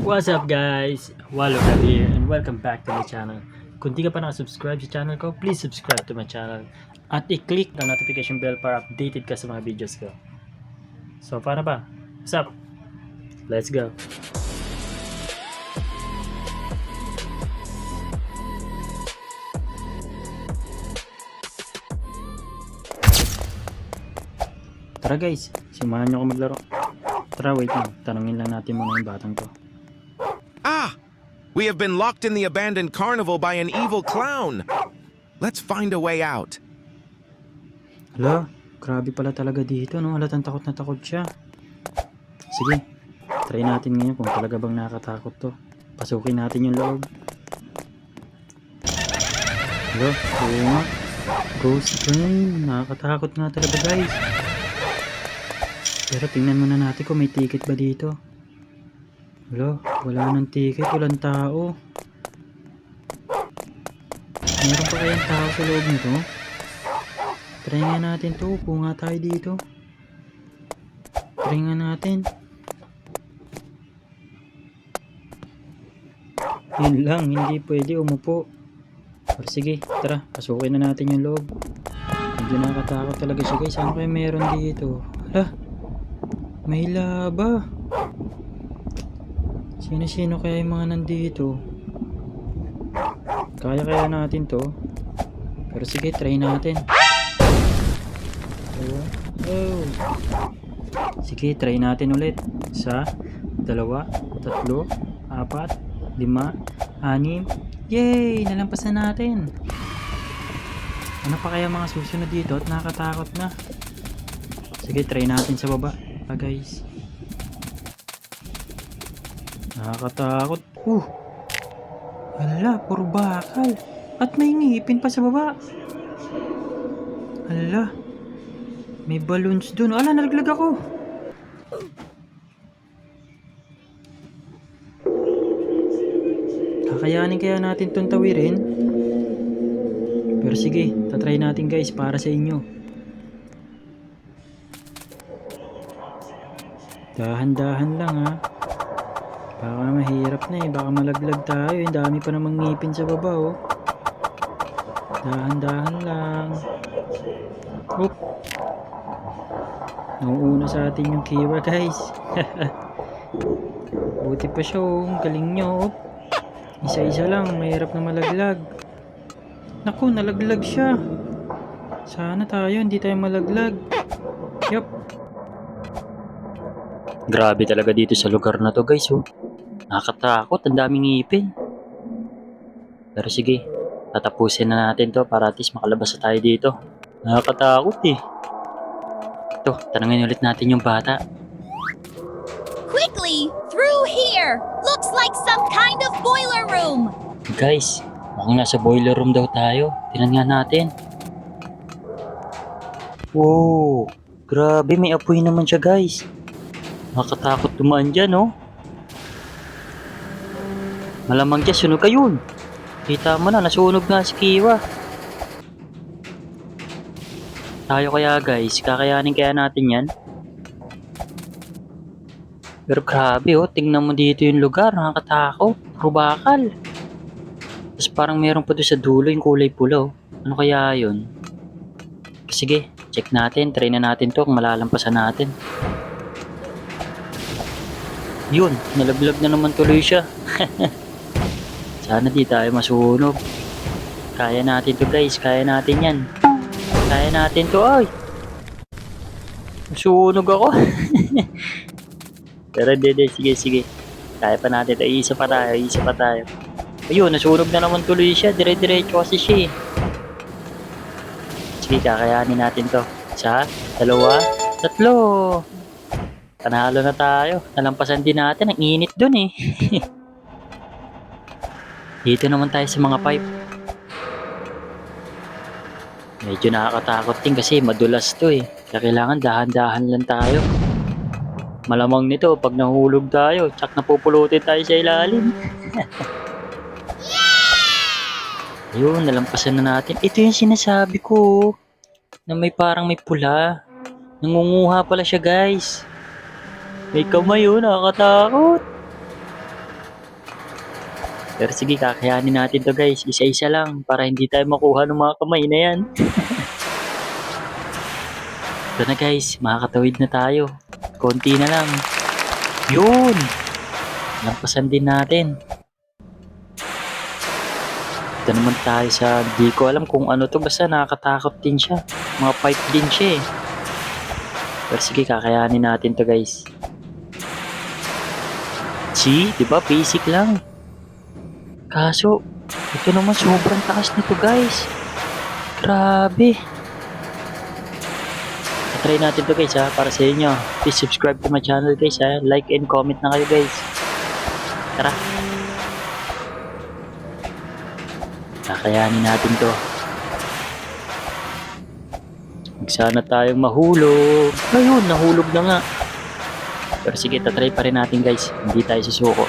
What's up guys? Walogad here and welcome back to my channel. Kung di ka pa nakasubscribe sa channel ko, please subscribe to my channel. At i-click ang notification bell para updated ka sa mga videos ko. So paano ba? What's up? Let's go! Tara guys, simulan nyo ako maglaro. Tara wait lang, tanungin lang natin muna yung batang to. Ah! We have been locked in the abandoned carnival by an evil clown. Let's find a way out. Hala, grabe pala talaga dito, no? Halatang takot na takot siya. Sige, try natin ngayon kung talaga bang nakakatakot to. Pasukin natin yung loob. Hala, oo nga. Ghost train, nakakatakot nga talaga guys. Pero tingnan muna natin kung may ticket ba dito. Hala, wala nang ticket, walang tao. Meron pa kayang tao sa loob nito? Try nga natin to, upo nga tayo dito. Try nga natin. Yun lang, hindi pwede umupo. Pero sige, tara, pasukin na natin yung loob. Medyo nakatakot talaga siya guys. Ano kaya meron dito? Hala, may laba. Sino-sino kaya yung mga nandito? Kaya natin to. Pero sige, try natin. Oh. Sige, try natin ulit. 1, 2, 3, 4, 5, 6. Yay! Nalampasan natin. Ano pa kaya mga susunod dito at nakakatakot na? Sige, try natin sa baba. Guys. Nakakatakot. Hala, puro bakal. At may ngipin pa sa baba. Hala. May balloons dun. Ala, nalaglag ako. Kakayanin kaya natin itong tawirin? Pero sige, tatry natin guys para sa inyo. Dahan-dahan lang ha. Baka mahirap na eh. Baka malaglag tayo. Ang dami pa namang ngipin sa baba oh. Dahan-dahan lang. Oop. Nauuna sa atin yung Kira guys. Buti pa siya oh. Galing nyo. Oop. Isa-isa lang. Mahirap na malaglag. Naku, nalaglag siya. Sana tayo hindi tayo malaglag. Yup. Grabe talaga dito sa lugar na to guys oh. Nakakatakot, ang daming ngipin. Pero sige, tatapusin na natin to para at least makalabas na tayo dito. Nakakatakot eh. Ito, tanungin ulit natin yung bata. Quickly, through here! Looks like some kind of boiler room! Guys, mukhang nasa boiler room daw tayo. Tingnan nga natin. Wow, grabe may apoy naman siya guys. Nakakatakot dumaan dyan oh. Malamang dyan, sunog ka yun. Kita mo na, nasunog nga si Kira. Tayo kaya guys, kakayanin kaya natin yan. Pero grabe oh, tingnan mo dito yung lugar, nakakatakot. Puro bakal. Tapos parang meron pa doon sa dulo yung kulay pula oh. Ano kaya yun? Sige, check natin, try na natin to kung malalampasan natin. Yun, nalaglag na naman tuloy siya. Sana di tayo masunog. Kaya natin to guys, kaya natin yan. Kaya natin to ay. Masunog ako. Pero hindi, sige. Kaya pa natin to, isa pa tayo. Ayun, nasunog na naman tuloy siya, dire-diretso kasi siya eh. Sige, kakayanin natin to. 1, 2, 3. Panalo na tayo. Nalampasan din natin. Ang init dun eh. Dito naman tayo sa mga pipe. Medyo nakakatakot din kasi madulas to eh. Kaya kailangan dahan-dahan lang tayo. Malamang nito pag nahulog tayo, tsak napupulutin tayo sa ilalim. Ayun, nalampasan na natin. Ito yung sinasabi ko. Na may parang may pula. Nangunguha pala siya guys. May kamay oh, nakakatakot. Pero sige, kakayanin natin to guys. Isa-isa lang para hindi tayo makuha ng mga kamay na yan. Ito na guys, makakatawid na tayo. Konti na lang. Yun! Lampasan din natin. Ito naman tayo sa, di ko alam kung ano to, basta nakakatakot din siya. Mga pipe din siya eh. Pero sige, kakayanin natin to guys. See, di ba basic lang. Kaso, ito naman sobrang taas nito guys. Grabe. Try natin to guys ha, para sa inyo. Please subscribe to my channel guys ha. Like and comment na kayo guys. Tara. Kakayanin natin to. Huwag sana tayong mahulog. Ayun, nahulog na nga. Pero sige, tatry pa rin natin guys. Hindi tayo susuko.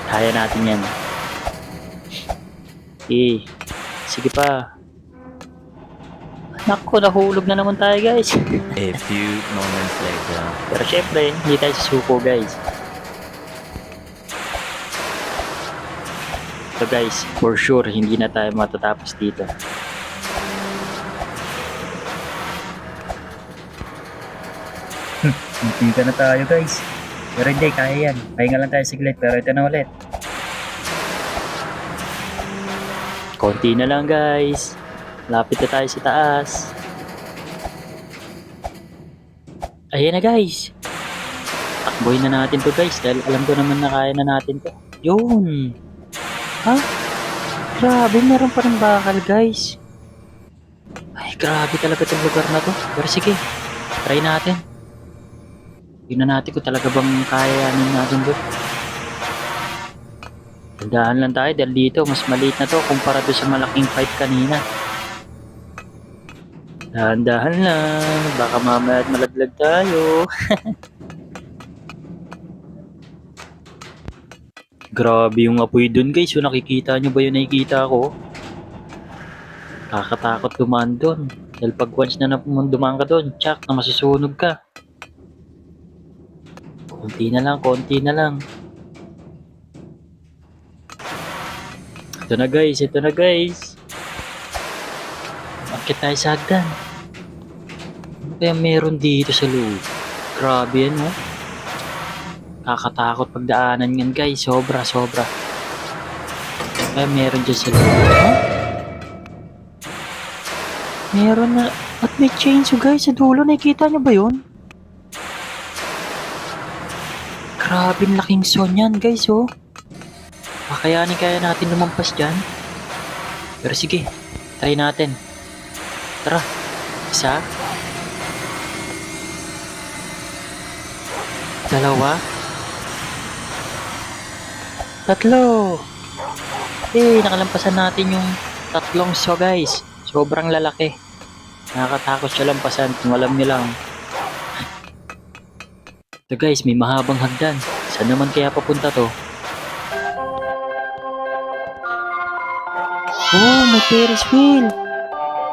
Kaya natin yan. Sige pa. Naku, nahulog na naman tayo guys. A few moments later. Pero syempre, hindi tayo susuko guys. So guys, for sure, hindi na tayo matatapos dito. Hindi ka na tayo guys. Pero hindi, kaya yan. Pahinga lang tayo saglit, pero ito na ulit. Konti na lang guys. Lapit na tayo sa taas. Ayan na guys. Takboy na natin to guys, dahil alam ko naman na kaya na natin to. Yun. Ha? Grabe, meron pa rin bakal guys. Ay, grabe talaga itong lugar na to. Pero sige, try natin. Tingnan natin kung talaga bang kayanin natin to. Tandaan lang tayo dahil dito mas maliit na to kumpara doon sa malaking pipe kanina. Dahan-dahan lang, baka mamaya at malaglag tayo. Grabe yung apoy dun guys, so nakikita nyo ba yung nakikita ko? Kakatakot dumaan dun. Dahil pag once na dumaan ka dun, tsak na masusunog ka. Konti na lang, konti na lang. Ito na guys, ito na guys. Bakit tayo sa hagdan? Ano kaya meron dito sa loob? Grabe yan oh. Kakatakot pagdaanan yan guys, sobra. Kaya meron dyan sa loob. Huh? Meron na, at may chainsaw guys sa dulo, nakikita nyo ba yun? Grabe laking son yan guys oh. Kakayanin kaya natin lumampas dyan. Pero sige, try natin. Tara, isa. Dalawa. Tatlo. Nakalampasan natin yung tatlong saw guys. Sobrang lalaki. Nakakatakot siya lampasan kung alam niyo lang. So guys, may mahabang hagdan. Saan naman kaya papunta to? Oh, may Ferris wheel.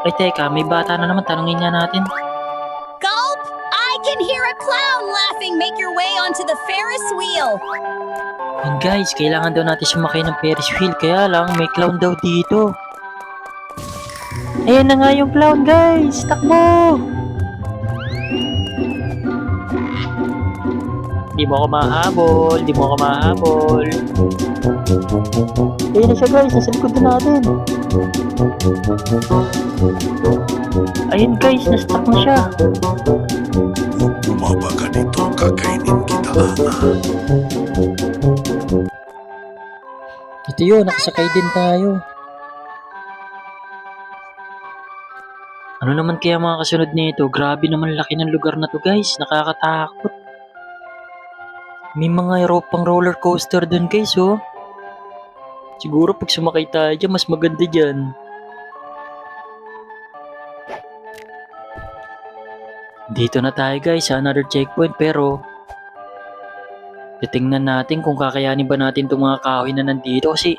Ay teka, may bata na naman. Tanungin nga natin. Gulp! I can hear a clown laughing. Make your way onto the Ferris wheel. And guys, kailangan daw natin sumakay ng Ferris wheel. Kaya lang, may clown daw dito. Ayan na nga yung clown guys. Takbo! Di mo ako mahabol. Ayun na siya guys, nasa likod na natin. Ayun guys, na-stuck na siya. Bumaba ka dito, kakainin kita, Ana. Ito yun, nakasakay din tayo. Ano naman kaya mga kasunod nito? Grabe naman laki ng lugar na to guys, nakakatakot. May mga pang roller coaster dun guys oh. Siguro pag sumakay tayo dyan, mas maganda dyan. Dito na tayo guys sa another checkpoint, pero titingnan natin kung kakayanin ba natin itong mga kahoy na nandito kasi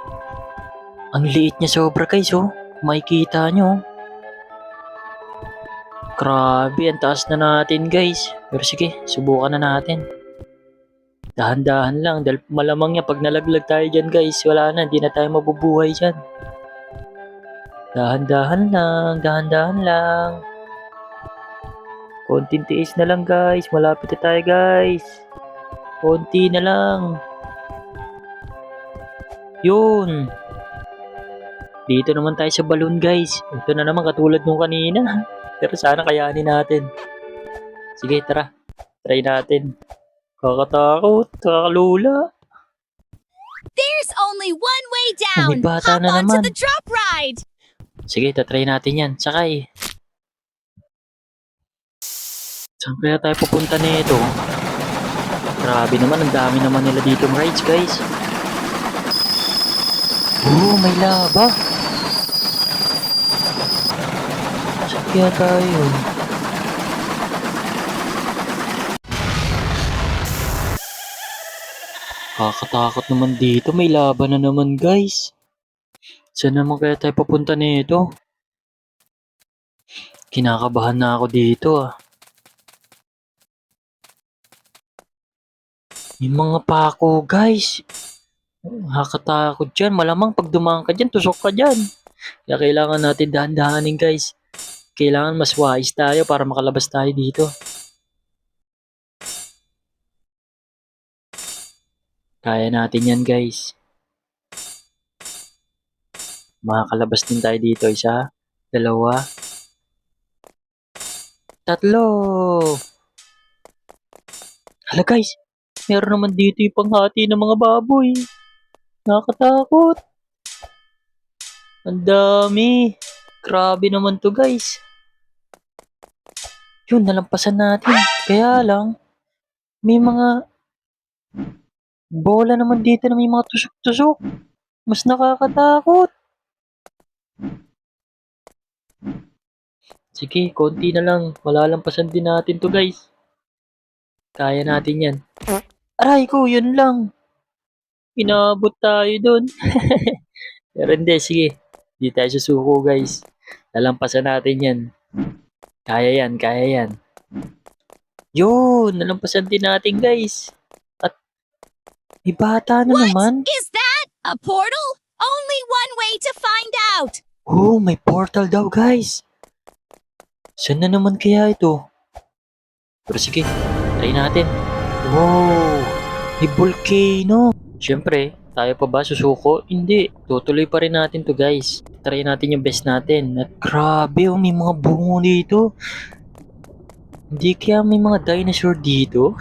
ang liit niya sobra guys oh. Makikita nyo. Grabe, ang taas na natin guys. Pero sige, subukan na natin. Dahan-dahan lang dahil malamang yan pag nalaglag tayo dyan guys, wala na, hindi na tayo mabubuhay dyan. Dahan-dahan lang, dahan-dahan lang. Konting tiis na lang guys, malapit na tayo guys. Konti na lang. Yun. Dito naman tayo sa balloon guys. Ito na naman katulad nung kanina. Pero sana kayanin natin. Sige tara, try natin. Kakatakot, kakalula. There's only one way May down. bata Hop na onto naman. the drop ride. Sige, tatry natin yan. Sakay. Saan kaya tayo pupunta nito? Grabe naman, ang dami naman nila dito rides, guys. May laba. Saan kaya tayo? Kakatakot naman dito. May laban na naman, guys. Saan naman kaya tayo papunta nito? Kinakabahan na ako dito Yung mga pako guys. Nakakatakot dyan. Malamang pag dumaan ka dyan, tusok ka dyan. Kaya kailangan natin dahan-dahanin guys. Kailangan mas wise tayo para makalabas tayo dito. Kaya natin yan guys. Makakalabas din tayo dito. 1, 2, 3. Hala guys, meron naman dito yung panghati ng mga baboy. Nakakatakot. Ang dami. Grabe naman to guys. Yun, nalampasan natin. Kaya lang, may mga bola naman dito na may mga tusok-tusok. Mas nakakatakot. Sige, konti na lang. Malalampasan din natin to guys. Kaya natin yan. Aray ko, yun lang. Inabot tayo dun. Pero hindi, sige. Hindi tayo susuko guys. Lalampasan natin yan. Kaya yan, kaya yan. Yun, nalampasan din natin guys. At may bata na naman. Is that a portal? Only one way to find out. Oh, may portal daw guys. Saan na naman kaya ito? Pero sige, try natin. Wow, may volcano. Siyempre, tayo pa ba susuko? Hindi, tutuloy pa rin natin to guys. Try natin yung best natin. At grabe, may mga bungo dito. Hindi kaya may mga dinosaur dito?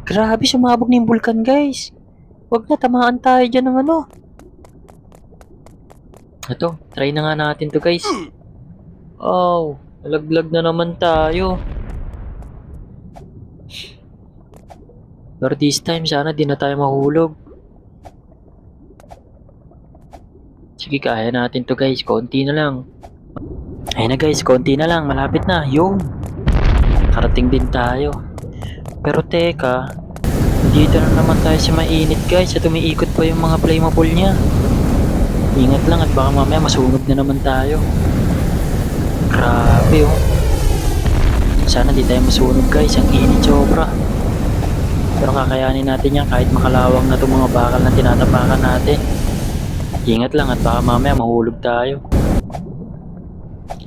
Grabe, sumabog na yung vulkan guys. Huwag na, tamaan tayo dyan ng ano. Ito, try na nga natin to guys. Oh, nalaglag na naman tayo. Pero this time, sana di na tayo mahulog. Sige, kaya natin to guys. Konti na lang. Ayun na guys, konti na lang. Malapit na. Yung. Karating din tayo. Pero teka, dito na naman tayo sa mainit guys. At umiikot pa yung mga flammable niya. Ingat lang at baka mamaya masunog na naman tayo. Grabe Sana di tayo masunog guys. Ang init sobra. Pero kakayanin natin yan kahit makalawang na itong mga bakal na tinatapakan natin. Ingat lang at baka mamaya mahulog tayo.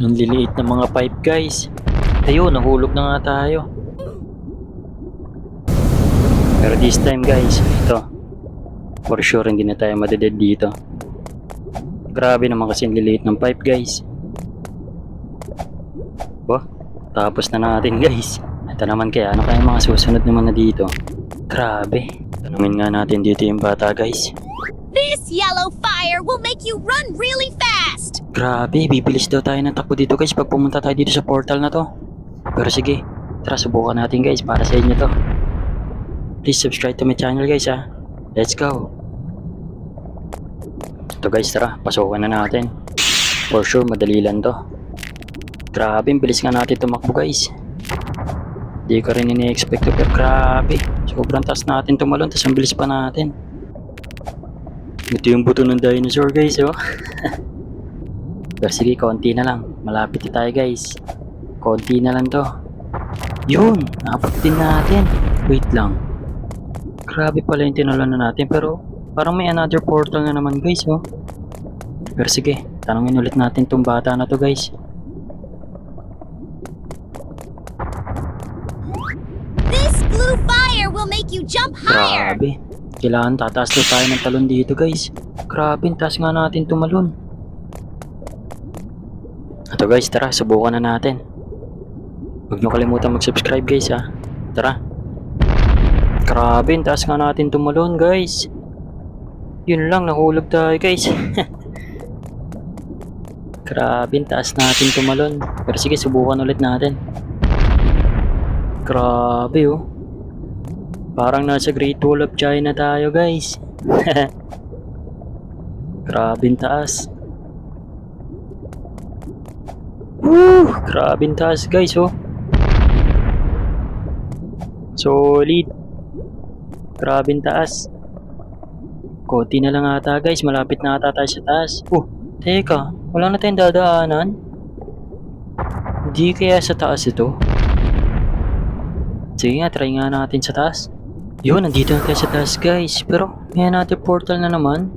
Ang liliit ng mga pipe guys. Ayun, nahulog na nga tayo. Pero this time guys, ito. For sure hindi na tayo madeded dito. Grabe naman kasi ang liliit ng pipe guys. Tapos na natin guys. Ito naman kaya ano kaya mga susunod naman na dito. Grabe. Tanungin nga natin dito yung bata guys. This yellow fire will make you run really fast. Grabe, bibilis daw tayo ng takbo dito guys pag pumunta tayo dito sa portal na to. Pero sige, tara subukan natin guys para sa inyo to. Please subscribe to my channel guys ha. Let's go. Ito guys, tara, pasukan na natin. For sure, madali lang to. Grabe, bilis nga natin tumakbo guys. Di ko rin ini-expect pero grabe. Sobrang taas natin tumalon, tas ang bilis pa natin. Ito yung buto ng dinosaur guys Pero sige, konti na lang. Malapit na tayo guys. Konti na lang to. Yun, naabot din natin. Wait lang. Grabe pala yung tinalan na natin pero parang may another portal na naman guys oh. Pero sige, tanungin ulit natin tong bata na to guys. This blue fire will make you jump higher. Grabe. Kailangan tataas na tayo ng talon dito guys. Grabe, taas nga natin tumalon. Ito guys, tara, subukan na natin. Huwag nyo kalimutan mag-subscribe guys ha. Tara. Grabe, taas nga natin tumalon guys. Yun lang, nahulog tayo guys. Grabe, taas natin tumalon. Pero sige, subukan ulit natin. Grabe oh. Parang nasa Great Wall of China tayo guys. Grabe taas. Woo! Grabe taas guys oh. Solid. Grabe taas. Konti na lang ata guys. Malapit na ata tayo sa taas. Teka. Wala na tayong dadaanan. Hindi kaya sa taas ito? Sige nga, try nga natin sa taas. Yun, nandito na tayo sa taas guys. Pero may natin portal na naman.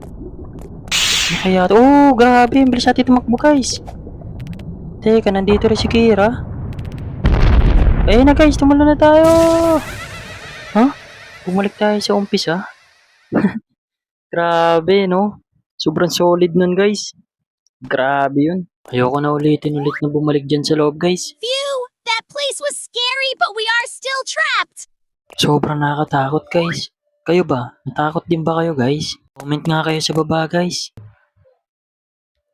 Ano kaya ito? Oh, grabe. Ang bilis natin tumakbo guys. Teka, nandito rin si Kira. Ayun na guys, tumalo na tayo. Huh? Bumalik tayo sa umpisa. Grabe no. Sobrang solid nun guys. Grabe yun. Ayoko na ulitin ulit na bumalik dyan sa loob guys. Phew! That place was scary, but we are still trapped. Sobrang nakakatakot guys. Kayo ba? Natakot din ba kayo guys? Comment nga kayo sa baba guys.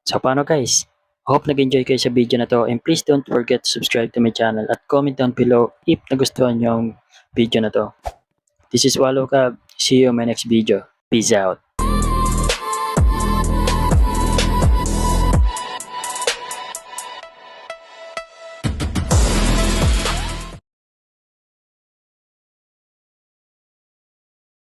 So paano guys? Hope nag-enjoy kayo sa video na to and please don't forget to subscribe to my channel at comment down below if nagustuhan nyo yung video na to. This is Wallow Cab. See you in my next video. Peace out.